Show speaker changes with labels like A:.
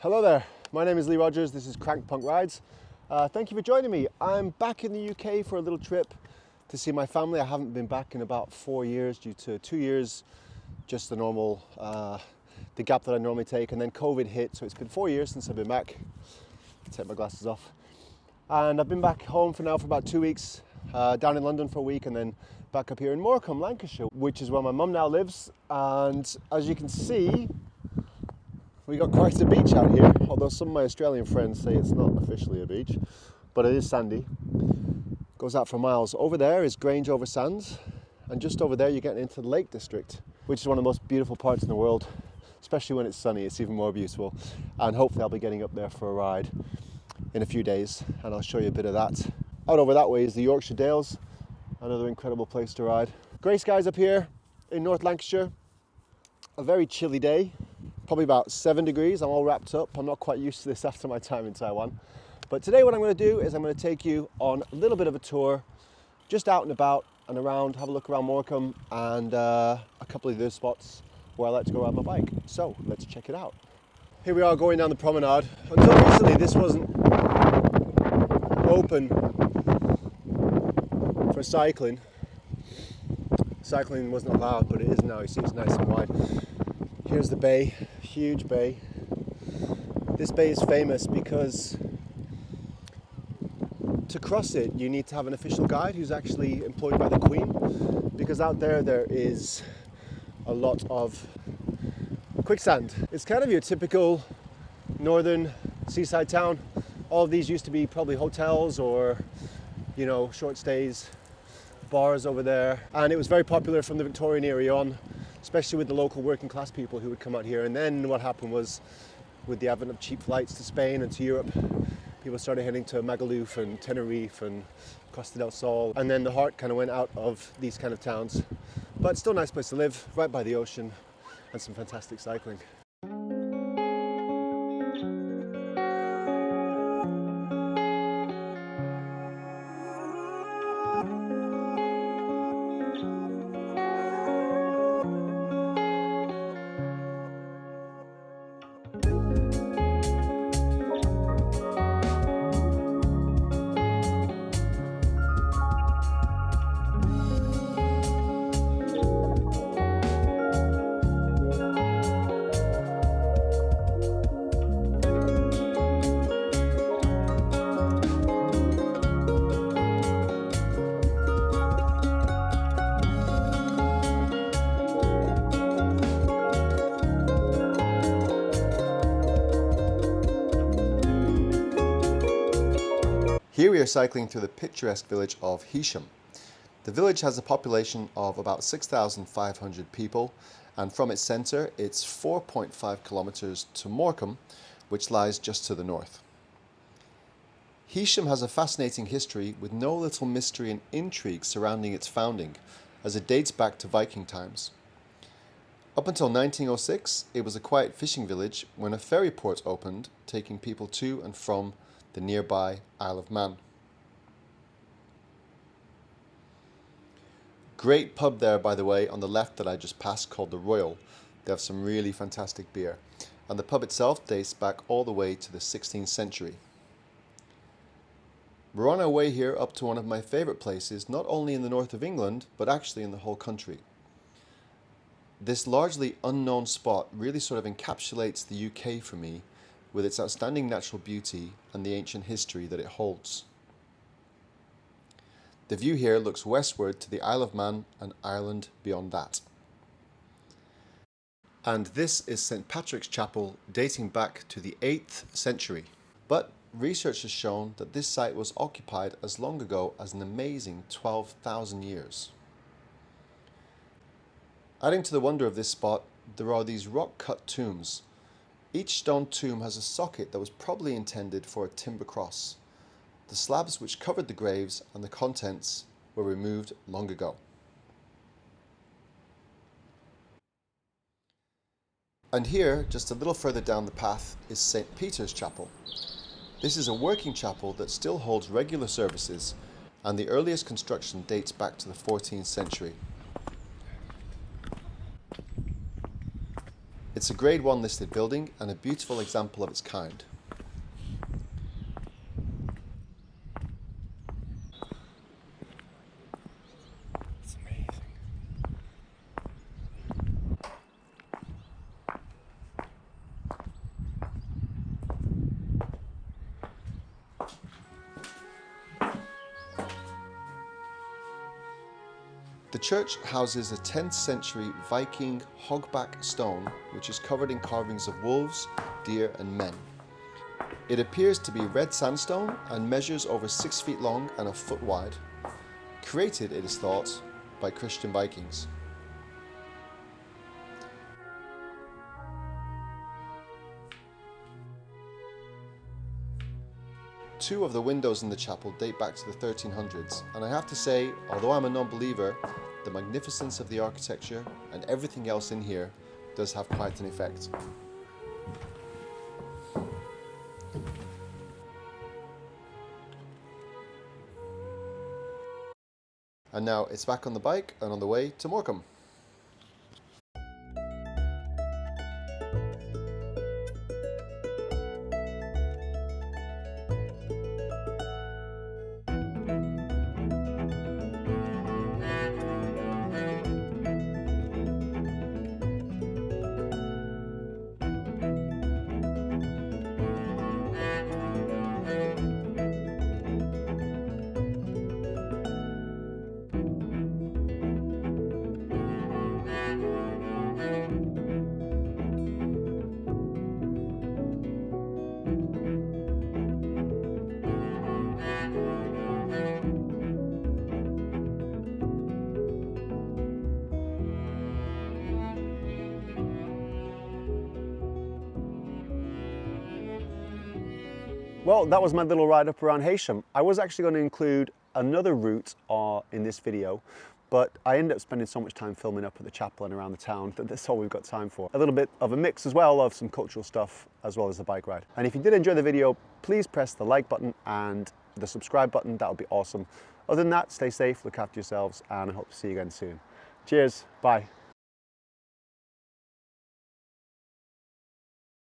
A: Hello there, my name is Lee Rogers, this is Crank Punk Rides. Thank you for joining me. I'm back in the UK for a little trip to see my family. I haven't been back in about 4 years due to 2 years, just the normal, the gap that I normally take, and then COVID hit, so it's been 4 years since I've been back. Take my glasses off. And I've been back home for about 2 weeks, down in London for a week, and then back up here in Morecambe, Lancashire, which is where my mum now lives. And as you can see, we got quite a beach out here, although some of my Australian friends say it's not officially a beach, but it is sandy. Goes out for miles. Over there is Grange over Sands, and just over there you're getting into the Lake District, which is one of the most beautiful parts in the world, especially when it's sunny. It's even more beautiful, and hopefully I'll be getting up there for a ride in a few days, and I'll show you a bit of that. Out over that way is the Yorkshire Dales, another incredible place to ride. Grey skies up here in North Lancashire. A very chilly day. Probably about 7 degrees. I'm all wrapped up. I'm not quite used to this after my time in Taiwan. But today what I'm going to do is I'm going to take you on a little bit of a tour, just out and about and around, have a look around Morecambe and a couple of other spots where I like to go ride my bike. So let's check it out. Here we are going down the promenade. Until recently this wasn't open for cycling. Cycling wasn't allowed, but it is now. You see it's nice and wide. Here's the bay, huge bay. This bay is famous because to cross it you need to have an official guide who's actually employed by the Queen, because out there is a lot of quicksand. It's kind of your typical northern seaside town. All of these used to be probably hotels or, you know, short stays, bars over there, and it was very popular from the Victorian era on, especially with the local working class people who would come out here. And then what happened was, with the advent of cheap flights to Spain and to Europe, people started heading to Magaluf and Tenerife and Costa del Sol, and then the heart kind of went out of these kind of towns. But still a nice place to live, right by the ocean, and some fantastic cycling. Here we are cycling through the picturesque village of Heysham. The village has a population of about 6,500 people, and from its centre it's 4.5 kilometres to Morecambe, which lies just to the north. Heysham has a fascinating history with no little mystery and intrigue surrounding its founding, as it dates back to Viking times. Up until 1906 it was a quiet fishing village when a ferry port opened, taking people to and from the nearby Isle of Man. Great pub there, by the way, on the left that I just passed, called the Royal. They have some really fantastic beer. And the pub itself dates back all the way to the 16th century. We're on our way here up to one of my favourite places, not only in the north of England, but actually in the whole country. This largely unknown spot really sort of encapsulates the UK for me, with its outstanding natural beauty and the ancient history that it holds. The view here looks westward to the Isle of Man and Ireland beyond that. And this is St. Patrick's Chapel, dating back to the 8th century. But research has shown that this site was occupied as long ago as an amazing 12,000 years. Adding to the wonder of this spot, there are these rock-cut tombs. Each stone tomb has a socket that was probably intended for a timber cross. The slabs which covered the graves and the contents were removed long ago. And here, just a little further down the path, is St. Peter's Chapel. This is a working chapel that still holds regular services, and the earliest construction dates back to the 14th century. It's a Grade 1 listed building and a beautiful example of its kind. It's amazing. The church houses a 10th century Viking hogback stone which is covered in carvings of wolves, deer and men. It appears to be red sandstone and measures over 6 feet long and a foot wide. Created, it is thought, by Christian Vikings. Two of the windows in the chapel date back to the 1300s, and I have to say, although I'm a non-believer, the magnificence of the architecture and everything else in here does have quite an effect. And now it's back on the bike and on the way to Morecambe. Well, that was my little ride up around Heysham. I was actually going to include another route in this video, but I ended up spending so much time filming up at the chapel and around the town that that's all we've got time for. A little bit of a mix as well of some cultural stuff as well as the bike ride. And if you did enjoy the video, please press the like button and the subscribe button. That would be awesome. Other than that, stay safe, look after yourselves, and I hope to see you again soon. Cheers, bye.